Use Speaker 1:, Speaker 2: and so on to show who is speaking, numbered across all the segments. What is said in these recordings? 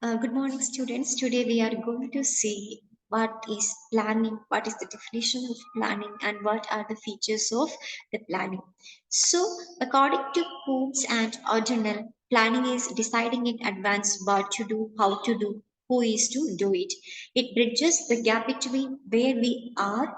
Speaker 1: Good morning, students. Today we are going to see what is planning, what is the definition of planning, and what are the features of the planning. So, according to Coombs and O'Donnell, planning is deciding in advance what to do, how to do, who is to do it. It bridges the gap between where we are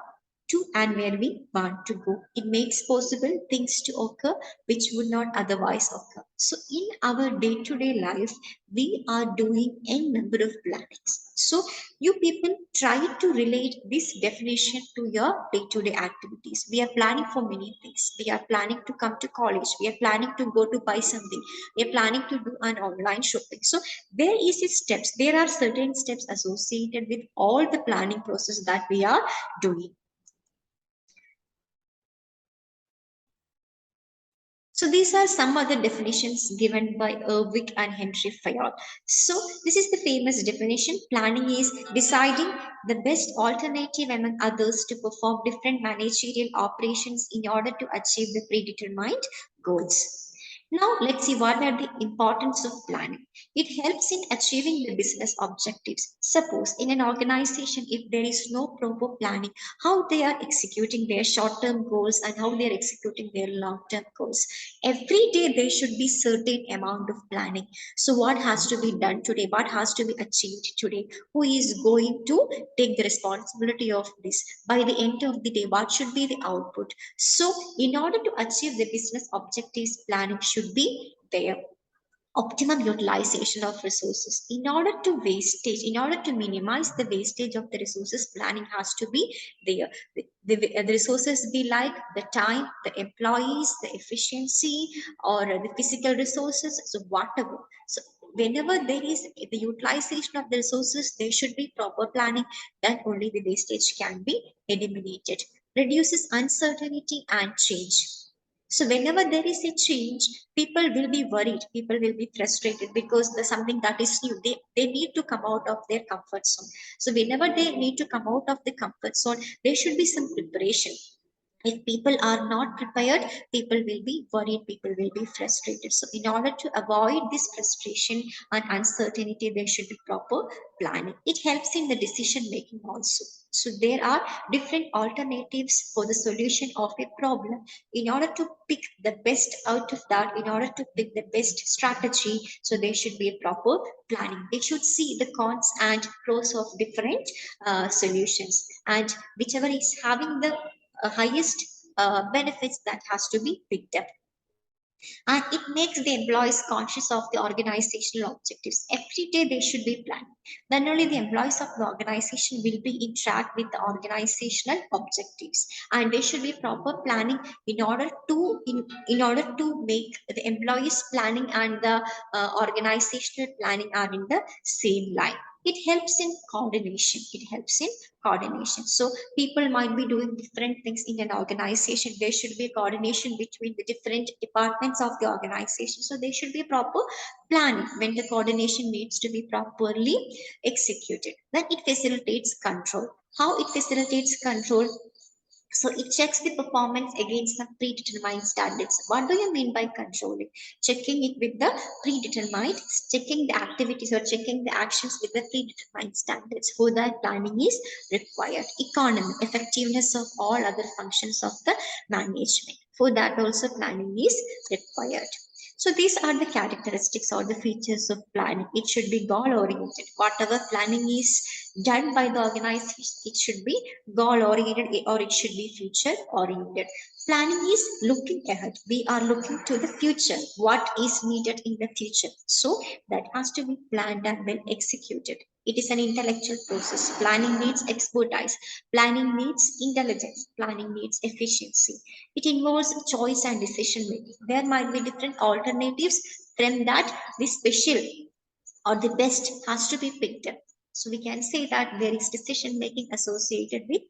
Speaker 1: to and where we want to go. It makes possible things to occur which would not otherwise occur. So, in our day to day life, we are doing a number of plannings. So, you people try to relate this definition to your day to day activities. We are planning for many things. We are planning to come to college. We are planning to go to buy something. We are planning to do an online shopping. So, there is a steps. There are certain steps associated with all the planning process that we are doing. So these are some other definitions given by Erwick and Henry Fayol. So this is the famous definition. Planning is deciding the best alternative among others to perform different managerial operations in order to achieve the predetermined goals. Now let's see what are the importance of planning. It helps in achieving the business objectives. Suppose in an organization, if there is no proper planning, how they are executing their short-term goals and how they are executing their long-term goals. Every day there should be certain amount of planning. So what has to be done today? What has to be achieved today? Who is going to take the responsibility of this? By the end of the day, what should be the output? So in order to achieve the business objectives, planning should be there. Optimum utilization of resources. In order to wastage, in order to minimize the wastage of the resources, planning has to be there. The resources be like the time, the employees, the efficiency, or the physical resources, so whatever. So whenever there is the utilization of the resources, there should be proper planning, then only the wastage can be eliminated. Reduces uncertainty and change. So whenever there is a change, people will be worried, people will be frustrated because there's something that is new. They need to come out of their comfort zone. So whenever they need to come out of the comfort zone, there should be some preparation. If people are not prepared, people will be worried, people will be frustrated. So in order to avoid this frustration and uncertainty, there should be proper planning. It helps in the decision making also. So there are different alternatives for the solution of a problem. In order to pick the best out of that, in order to pick the best strategy, so there should be a proper planning. They should see the cons and pros of different solutions, and whichever is having the highest benefits, that has to be picked up. And it makes the employees conscious of the organizational objectives. Every day they should be planning. Then only the employees of the organization will be in track with the organizational objectives. And there should be proper planning in order to in order to make the employees planning and the organizational planning are in the same line. It helps in coordination. It helps in coordination. So people might be doing different things in an organization. There should be coordination between the different departments of the organization. So there should be proper planning when the coordination needs to be properly executed. Then it facilitates control. How it facilitates control? So it checks the performance against the predetermined standards. What do you mean by controlling? Checking it with the predetermined, checking the activities or checking the actions with the predetermined standards. For that, planning is required. Economy, effectiveness of all other functions of the management. For that also planning is required. So these are the characteristics or the features of planning. It should be goal oriented. Whatever planning is done by the organization, it should be goal oriented or it should be future oriented. Planning is looking ahead. We are looking to the future. What is needed in the future? So that has to be planned and then executed. It is an intellectual process. Planning needs expertise. Planning needs intelligence. Planning needs efficiency. It involves choice and decision making. There might be different alternatives. From that, the special or the best has to be picked up. So we can say that there is decision making associated with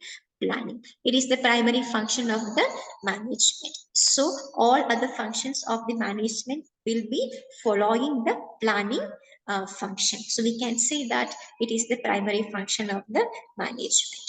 Speaker 1: planning. It is the primary function of the management. So all other functions of the management will be following the planning function. So we can say that it is the primary function of the management.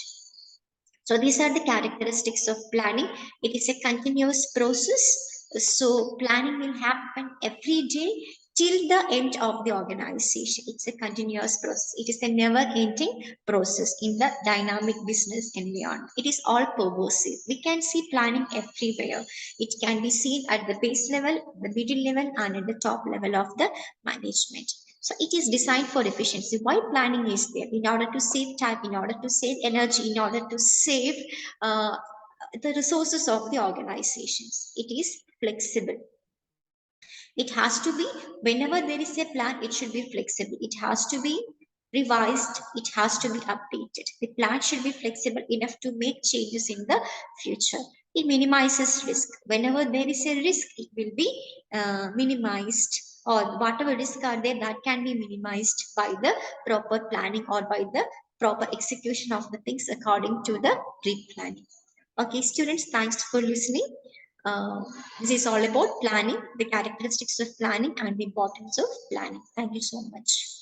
Speaker 1: So these are the characteristics of planning. It is a continuous process. So planning will happen every day. till the end of the organization. It's a continuous process. It is a never ending process in the dynamic business environment. It is all pervasive. We can see planning everywhere. It can be seen at the base level, the middle level, and at the top level of the management. So it is designed for efficiency. Why planning is there? In order to save time, in order to save energy, in order to save uh, the resources of the organizations. It is flexible. It has to be, whenever there is a plan, it should be flexible. It has to be revised. It has to be updated. The plan should be flexible enough to make changes in the future. It minimizes risk. Whenever there is a risk, it will be minimized, or whatever risk are there, that can be minimized by the proper planning or by the proper execution of the things according to the pre-planning. Okay, students, thanks for listening. Uh, this is all about planning, the characteristics of planning, and the importance of planning. Thank you so much.